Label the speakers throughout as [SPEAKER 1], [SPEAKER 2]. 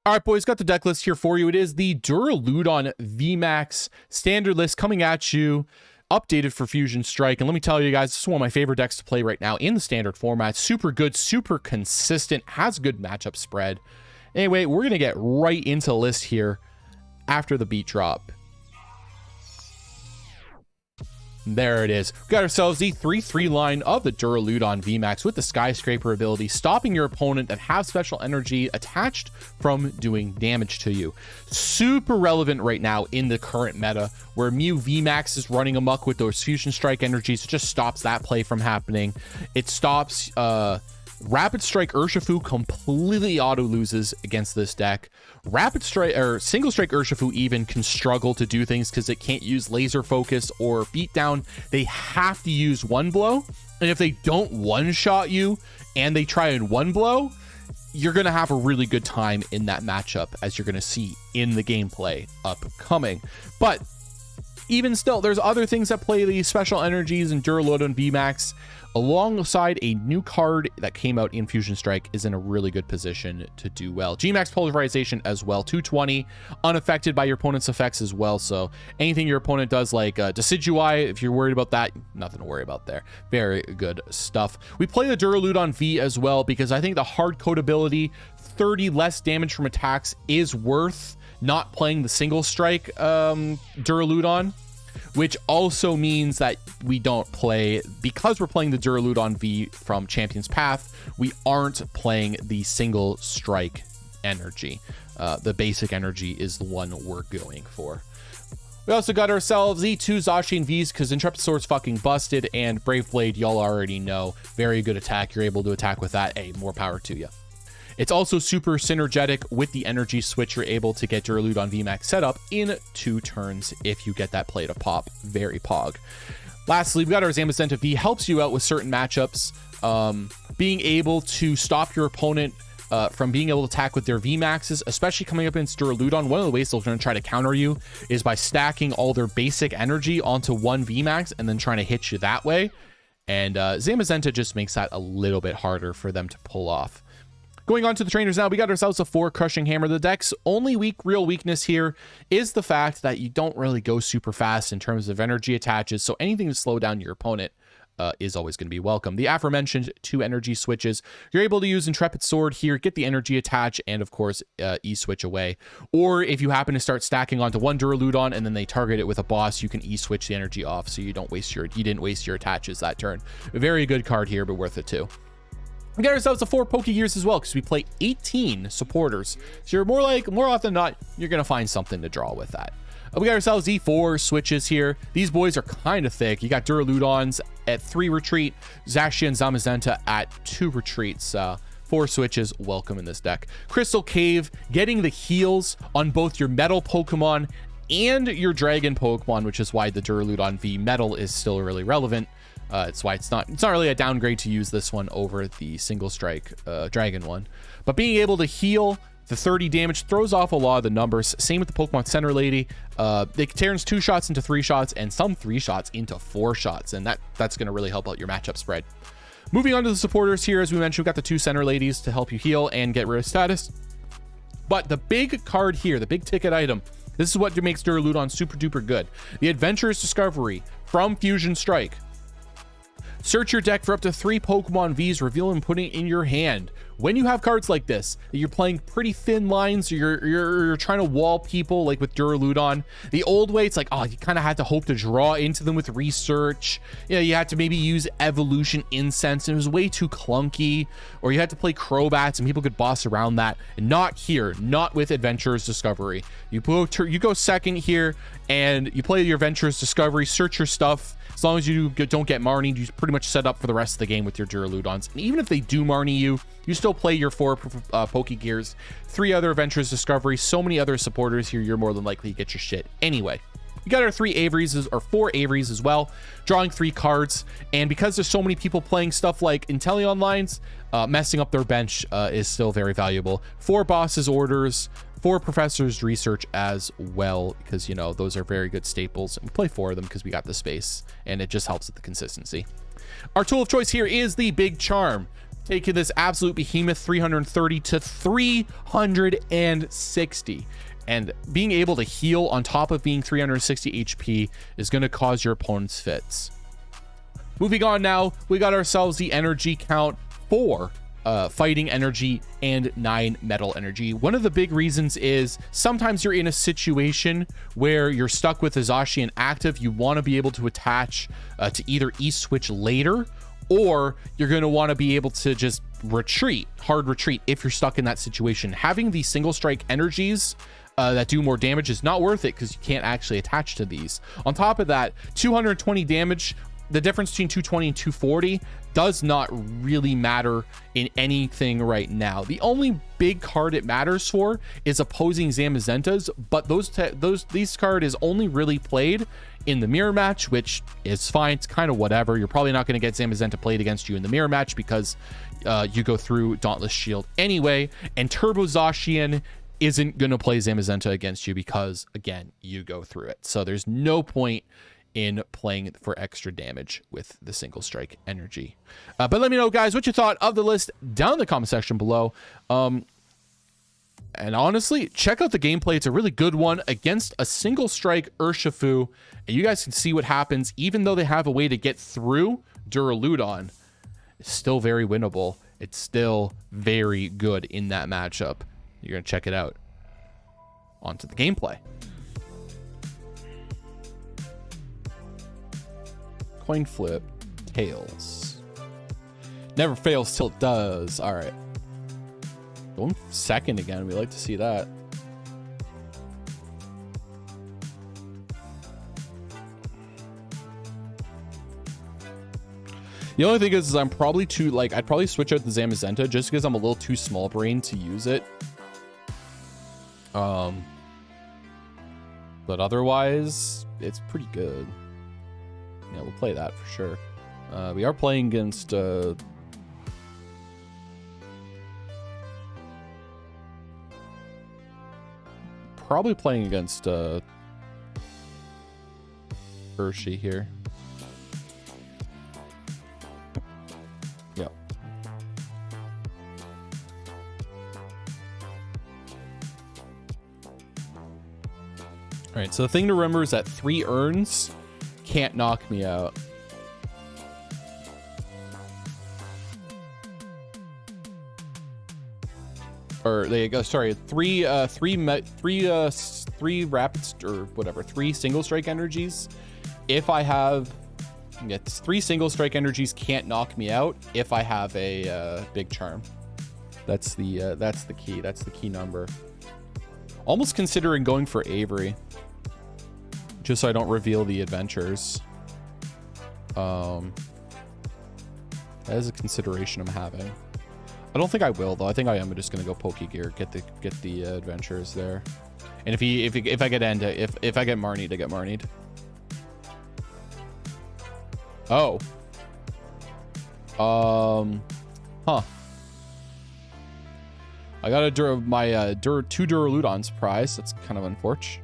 [SPEAKER 1] All right, boys, got the deck list here for you. It is the Duraludon VMAX standard list coming at you, updated for Fusion Strike. And let me tell you guys, this is one of my favorite decks to play right now in the standard format. Super good, super consistent, has good matchup spread. Anyway, we're going to get right into the list here after the beat drop. There it is. We got ourselves the 3/3 line of the Duraludon VMAX with the Skyscraper ability, stopping your opponent that have special energy attached from doing damage to you. Super relevant right now in the current meta, where Mew VMAX is running amok with those Fusion Strike energies. It just stops that play from happening. It stops Rapid Strike Urshifu completely auto loses against this deck. Rapid Strike or Single Strike Urshifu even can struggle to do things because it can't use Laser Focus or Beatdown. They have to use One Blow, and if they don't one-shot you and they try and One Blow, you're going to have a really good time in that matchup, as you're going to see in the gameplay upcoming. But even still, there's other things that play these special energies in Duraludon VMAX. Alongside a new card that came out in Fusion Strike is in a really good position to do well. Gmax Polarization as well, 220, unaffected by your opponent's effects as well. So anything your opponent does, like Decidueye, if you're worried about that, nothing to worry about there. Very good stuff. We play the Duraludon V as well because I think the hard code ability, 30 less damage from attacks, is worth not playing the Single Strike Duraludon. Which also means that we don't play, because we're playing the Duraludon V from Champion's Path, we aren't playing the Single Strike energy. The basic energy is the one we're going for. We also got ourselves the 2 Zacian Vs because Intrepid Sword's fucking busted, and Brave Blade, y'all already know. Very good attack. You're able to attack with that. Hey, more power to you. It's also super synergetic with the Energy Switch. You're able to get Duraludon VMAX set up in 2 turns if you get that play to pop. Very pog. Lastly, we got our Zamazenta V. Helps you out with certain matchups. Being able to stop your opponent from being able to attack with their VMAXs, especially coming up against Duraludon. One of the ways they're going to try to counter you is by stacking all their basic energy onto one VMAX and then trying to hit you that way. And Zamazenta just makes that a little bit harder for them to pull off. Going on to the trainers now, we got ourselves a 4 Crushing Hammer. The deck's only real weakness here is the fact that you don't really go super fast in terms of energy attaches, so anything to slow down your opponent is always going to be welcome. The aforementioned 2 energy switches, you're able to use Intrepid Sword here, get the energy attach, and of course, E-switch away. Or if you happen to start stacking onto one Duraludon and then they target it with a boss, you can E-switch the energy off so you didn't waste your attaches that turn. A very good card here, but worth it too. We got ourselves a 4 Pokégears as well because we play 18 supporters. So you're more often than not, you're going to find something to draw with that. We got ourselves E4 switches here. These boys are kind of thick. You got Duraludons at 3 retreat, Zacian and Zamazenta at 2 retreats. 4 switches, welcome in this deck. Crystal Cave, getting the heals on both your metal Pokemon and your dragon Pokemon, which is why the Duraludon V metal is still really relevant. It's why it's not really a downgrade to use this one over the Single Strike dragon one. But being able to heal the 30 damage throws off a lot of the numbers. Same with the Pokemon Center Lady. It turns 2 shots into 3 shots and some 3 shots into 4 shots. And that's going to really help out your matchup spread. Moving on to the supporters here, as we mentioned, we've got the 2 Center Ladies to help you heal and get rid of status. But the big card here, the big ticket item, this is what makes Duraludon super duper good. The Adventurous Discovery from Fusion Strike. Search your deck for up to 3 Pokemon Vs, reveal and put it in your hand. When you have cards like this, that you're playing pretty thin lines, you're trying to wall people like with Duraludon. The old way, it's like, oh, you kind of had to hope to draw into them with research. You know, you had to maybe use Evolution Incense, and it was way too clunky. Or you had to play Crobats, and people could boss around that. And not here, not with Adventurous Discovery. You go second here, and you play your Adventurous Discovery, search your stuff. As long as you don't get Marnied, you pretty much set up for the rest of the game with your Duraludons. And even if they do Marnie you, you still play your 4 Pokégears, 3 other Adventurous Discovery, so many other supporters here, you're more than likely to get your shit anyway. We got our 3 Averys, or 4 Averys as well, drawing 3 cards. And because there's so many people playing stuff like Inteleon lines, messing up their bench is still very valuable. 4 Bosses Orders, 4 Professor's Research as well, because, you know, those are very good staples. And we play 4 of them because we got the space, and it just helps with the consistency. Our tool of choice here is the Big Charm. taking this absolute behemoth 330 to 360. And being able to heal on top of being 360 HP is going to cause your opponent's fits. Moving on now, we got ourselves the energy count 4 fighting energy and 9 metal energy. One of the big reasons is sometimes you're in a situation where you're stuck with a Zacian active. You want to be able to attach to either E-switch later, or you're going to want to be able to just retreat, hard retreat if you're stuck in that situation. Having these single strike energies that do more damage is not worth it because you can't actually attach to these. On top of that, 220 damage, the difference between 220 and 240 does not really matter in anything right now. The only big card it matters for is opposing Zamazentas, but these card is only really played in the mirror match, which is fine. It's kind of whatever. You're probably not going to get Zamazenta played against you in the mirror match because you go through Dauntless Shield anyway, and Turbo Zacian isn't going to play Zamazenta against you because, again, you go through it. So there's no point in playing for extra damage with the single strike energy. But let me know, guys, what you thought of the list down in the comment section below. And honestly, check out the gameplay. It's a really good one against a single strike Urshifu. And you guys can see what happens. Even though they have a way to get through Duraludon, it's still very winnable. It's still very good in that matchup. You're going to check it out. On to the gameplay. Coin flip, tails. Never fails till it does. All right. Going second again. We like to see that. The only thing is I'm probably too, like, I'd probably switch out the Zamazenta just because I'm a little too small brain to use it. But otherwise, it's pretty good. Yeah, we'll play that for sure. We are playing against probably playing against Hershey here. Yep. All right, so the thing to remember is that 3 urns can't knock me out. Or they go, sorry, three rapids or whatever, 3 single strike energies. If I have, yeah, 3 single strike energies can't knock me out if I have a big charm. That's the key. That's the key number. Almost considering going for Avery, just so I don't reveal the adventures. That is a consideration I'm having. I don't think I will though. I think I am just gonna go Pokégear, get the adventures there. And if I get Marnie to get Marnied. Oh. Huh. I got my 2 Duraludons prize. That's kind of unfortunate.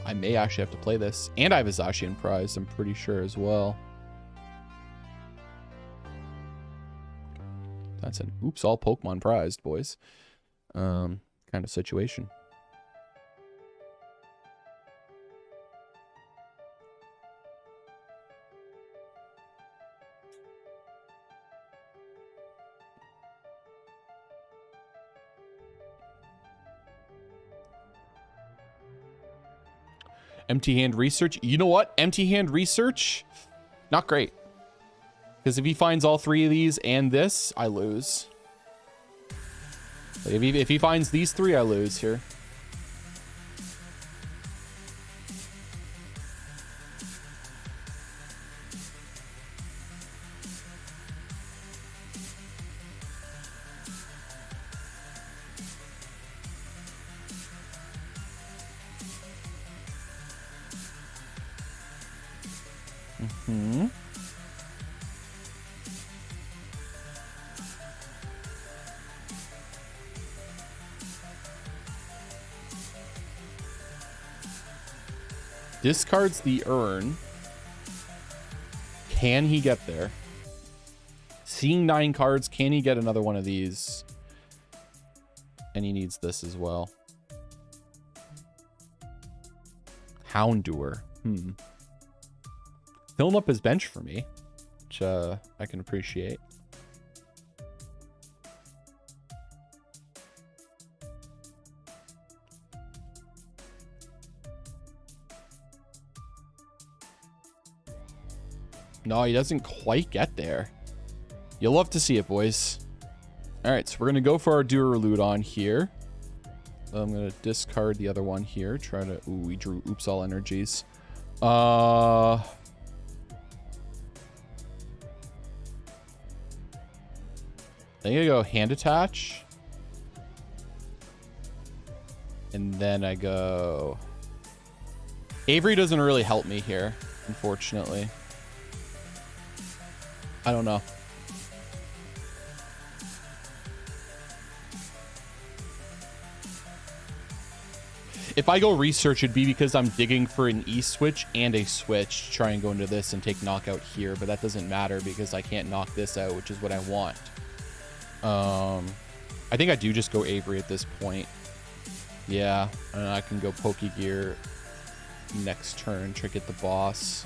[SPEAKER 1] I may actually have to play this. And I have a Zacian prize, I'm pretty sure, as well. That's an oops, all Pokemon prized, boys. Kind of situation. Empty hand research. You know what? Empty hand research, not great. Because if he finds all 3 of these and this, I lose. Like if he finds these 3, I lose here. Discards the urn. Can he get there? Seeing 9 cards, can he get another one of these? And he needs this as well. Houndour. Filling up his bench for me, which I can appreciate. No, he doesn't quite get there. You'll love to see it, boys. All right, so we're going to go for our Duraludon here. I'm going to discard the other one here. Try to... Ooh, we drew Oops All Energies. I think I go Hand Attach. And then I go... Avery doesn't really help me here, unfortunately. I don't know. If I go research, it'd be because I'm digging for an E switch and a switch to try and go into this and take knockout here, but that doesn't matter because I can't knock this out, which is what I want. I think I do just go Avery at this point. Yeah, and I can go Pokégear next turn, try to get the boss.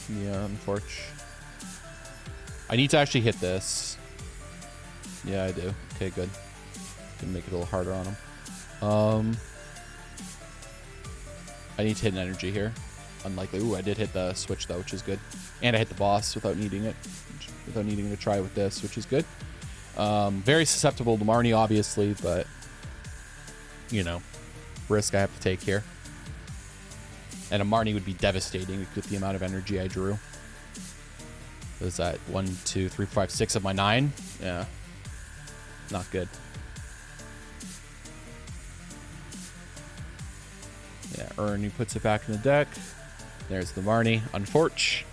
[SPEAKER 1] Yeah, unfortunately. I need to actually hit this. Yeah, I do. Okay, good. Can make it a little harder on him. I need to hit an energy here. Unlikely. Ooh, I did hit the switch though, which is good. And I hit the boss without needing it. Without needing to try with this, which is good. Very susceptible to Marnie, obviously, but you know, risk I have to take here. And a Marnie would be devastating with the amount of energy I drew. What is that? 1, 2, 3, 5, 6 of my 9? Yeah. Not good. Yeah, Ernie puts it back in the deck. There's the Marnie. Unforch.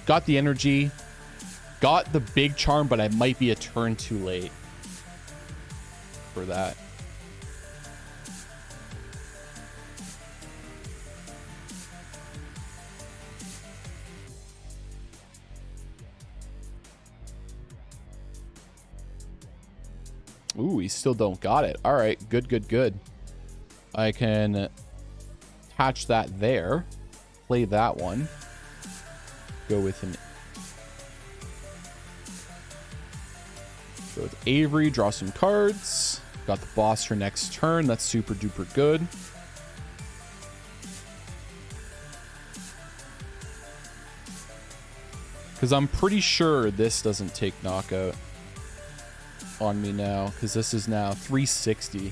[SPEAKER 1] Got the energy. Got the Big Charm, but I might be a turn too late for that. Ooh, we still don't got it. All right, good, good, good. I can attach that there. Play that one. Go with an... Go with Avery, draw some cards. Got the boss for next turn. That's super duper good. Because I'm pretty sure this doesn't take knockout on me now. Because this is now 360.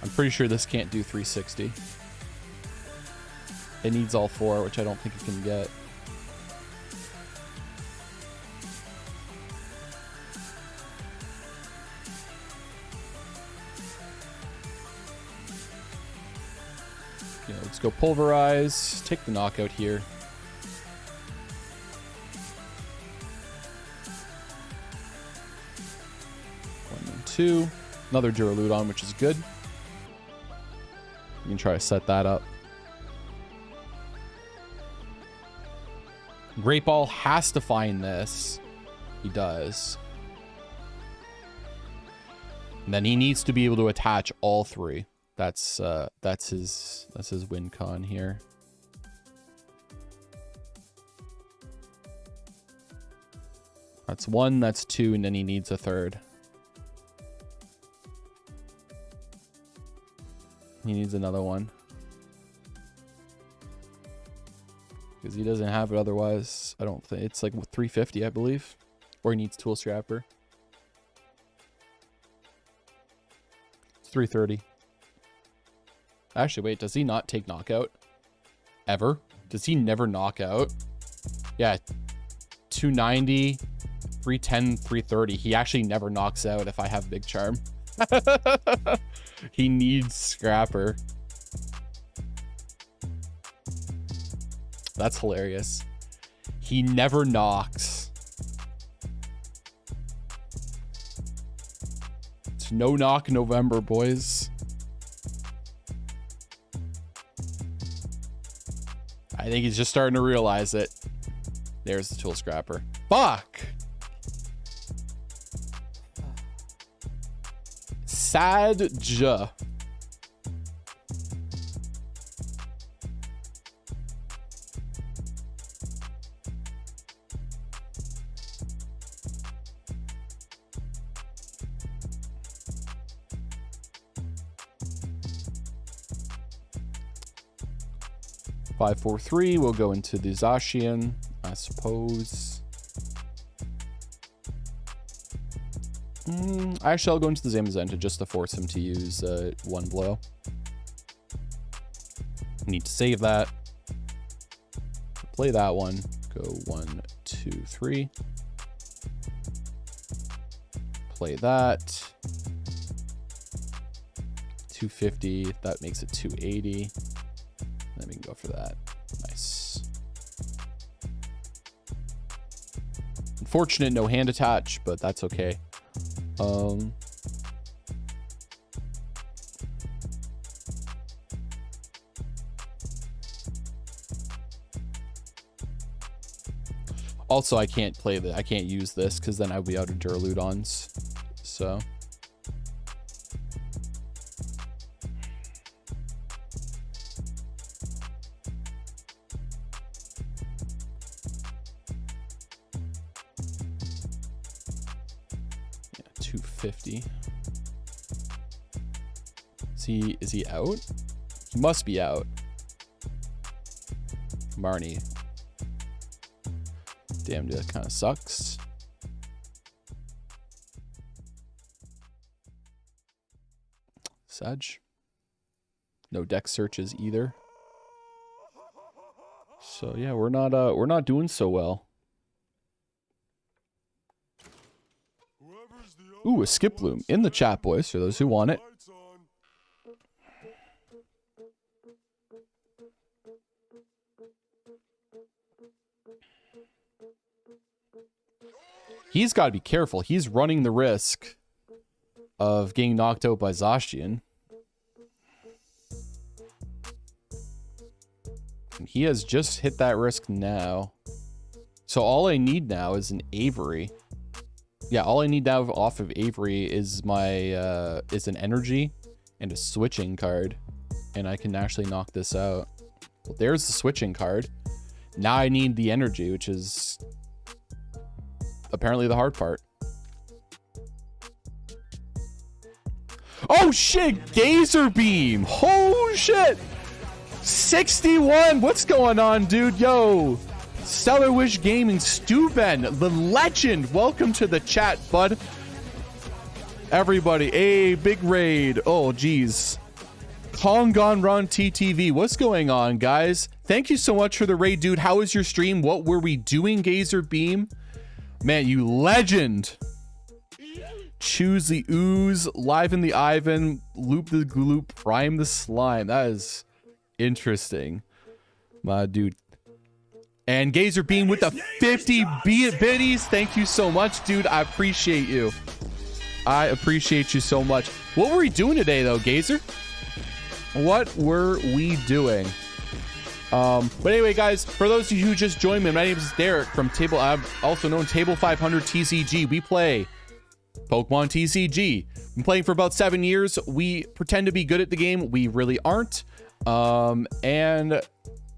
[SPEAKER 1] I'm pretty sure this can't do 360. It needs all 4, which I don't think it can get. Let's go Pulverize. Take the knockout here. 1 and 2. Another Duraludon, which is good. You can try to set that up. Great Ball has to find this. He does. And then he needs to be able to attach all 3. That's his win con here. That's 1, that's 2, and then he needs a 3rd. He needs another one. Because he doesn't have it otherwise. I don't think it's like 350, I believe. Or he needs Tool Scrapper. It's 330. Actually, wait, does he not take knockout? Ever? Does he never knock out? Yeah. 290, 310, 330. He actually never knocks out if I have Big Charm. He needs Scrapper. That's hilarious. He never knocks. It's no knock November, boys. I think he's just starting to realize it. There's the tool scrapper. Fuck. Sadja. Five, 4, 3. We'll go into the Zacian, I suppose. Actually, I'll go into the Zamazenta just to force him to use one blow. Need to save that. Play that one. Go 1, 2, 3. Play that. 250. That makes it 280. Then we can go for that. Nice. Unfortunate, no hand attach, but that's okay. Also, I can't play that. I can't use this because then I'll be out of Duraludons. So. Yeah, 250. Is he out? He must be out. Marnie. Damn, dude, that kind of sucks. Sedge. No deck searches either. So yeah, we're not doing so well. Ooh, a skip bloom in the chat, boys, for those who want it. He's got to be careful. He's running the risk of getting knocked out by Zacian. And he has just hit that risk now. So all I need now is an Avery. Yeah, all I need now off of Avery is my is an energy and a switching card. And I can actually knock this out. Well, there's the switching card. Now I need the energy, which is apparently the hard part. Oh shit, Gazer Beam. Oh shit. 61. What's going on, dude? Yo. Stellar Wish Gaming, Stuben, the legend. Welcome to the chat, bud. Everybody, a big raid. Oh, geez. Kongon Run TTV. What's going on, guys? Thank you so much for the raid, dude. How was your stream? What were we doing, Gazer Beam? Man, you legend. Choose the ooze, liven the Ivan, loop the gloop, prime the slime. That is interesting, my dude. And Gazer Beam with the 50 biddies. Thank you so much, dude. I appreciate you. I appreciate you so much. What were we doing today, though, Gazer? What were we doing? But anyway, guys, for those of you who just joined me, my name is Derek from also known Table 500 TCG. We play Pokemon TCG. Been playing for about 7 years. We pretend to be good at the game. We really aren't. And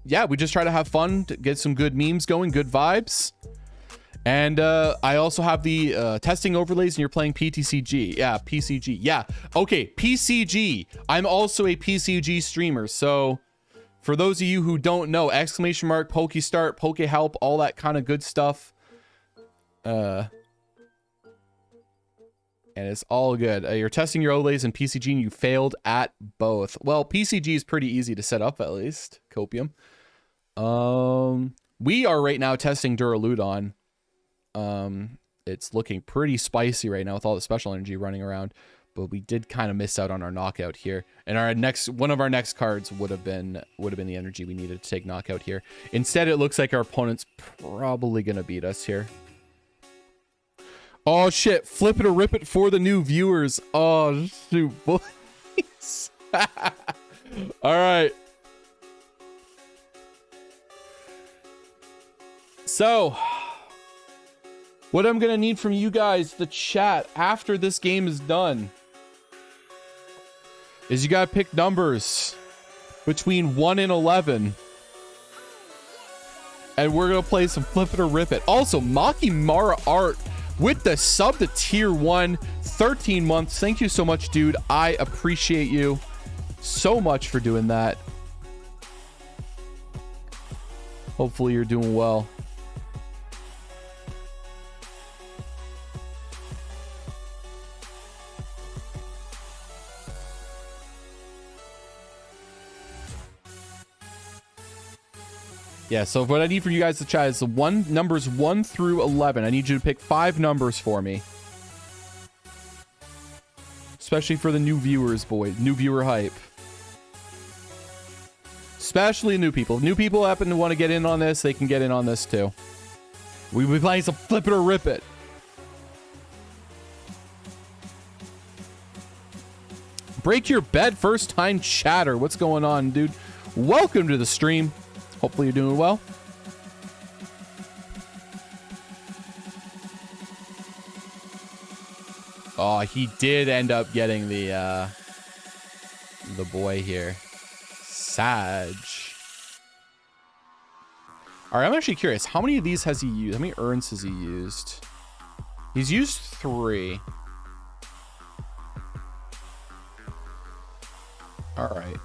[SPEAKER 1] yeah, we just try to have fun, to get some good memes going, good vibes. And I also have the testing overlays, and you're playing PTCG. Yeah, PCG. Yeah. Okay, PCG. I'm also a PCG streamer. So for those of you who don't know, exclamation mark, Pokestart, Pokehelp, all that kind of good stuff. And it's all good. You're testing your overlays in PCG and you failed at both. Well, PCG is pretty easy to set up, at least. Copium. We are right now testing Duraludon. It's looking pretty spicy right now with all the special energy running around. but we did kind of miss out on our knockout here. And our one of our next cards would have been the energy we needed to take knockout here. Instead, it looks like our opponent's probably gonna beat us here. Oh shit! Flip it or rip it for the new viewers. Oh shoot, boys. All right. So, what I'm gonna need from you guys, the chat, after this game is done, is you gotta pick numbers between 1 and 11. And we're gonna play some Flip It or Rip It. Also, Maki Mara Art with the sub to tier 1, 13 months. Thank you so much, dude. I appreciate you so much for doing that. Hopefully you're doing well. Yeah, so what I need for you guys to chat is the numbers 1 through 11. I need you to pick 5 numbers for me. Especially for the new viewers, boys. New viewer hype. Especially new people. If new people happen to want to get in on this, they can get in on this too. We'll be playing some Flip It or Rip It. Break your bed first time chatter. What's going on, dude? Welcome to the stream. Hopefully you're doing well. Oh, he did end up getting the boy here. Sag. All right, I'm actually curious. How many of these has he used? How many urns has he used? He's used 3. All right.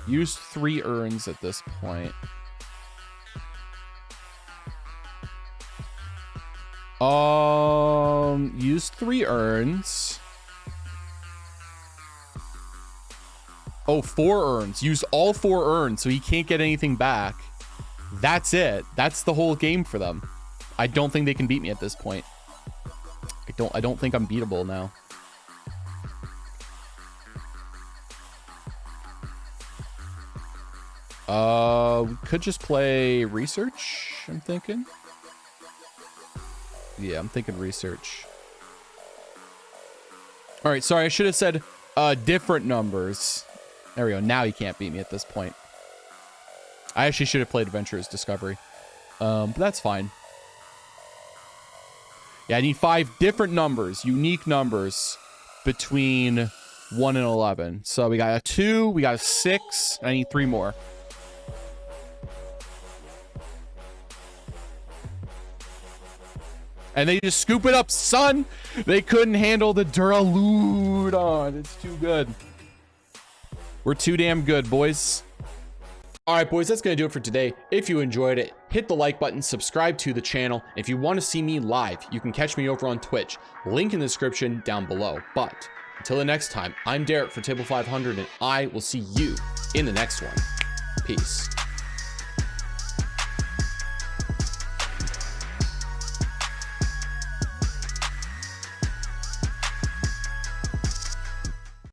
[SPEAKER 1] Used 3 urns at this point. Used 3 urns. Oh, 4 urns. Used all 4 urns, so he can't get anything back. That's it. That's the whole game for them. I don't think they can beat me at this point. I don't think I'm beatable now. We could just play research, I'm thinking. Yeah, I'm thinking research. All right, sorry, I should have said different numbers. There we go. Now he can't beat me at this point. I actually should have played Adventurer's Discovery. But that's fine. Yeah, I need 5 different numbers, unique numbers, between 1 and 11. So we got a 2, we got a 6, and I need 3 more. And they just scoop it up, son. They couldn't handle the Duraludon. It's too good. We're too damn good, boys. All right, boys, that's going to do it for today. If you enjoyed it, hit the like button, subscribe to the channel. If you want to see me live, you can catch me over on Twitch. Link in the description down below. But until the next time, I'm Derek for Table 500, and I will see you in the next one. Peace.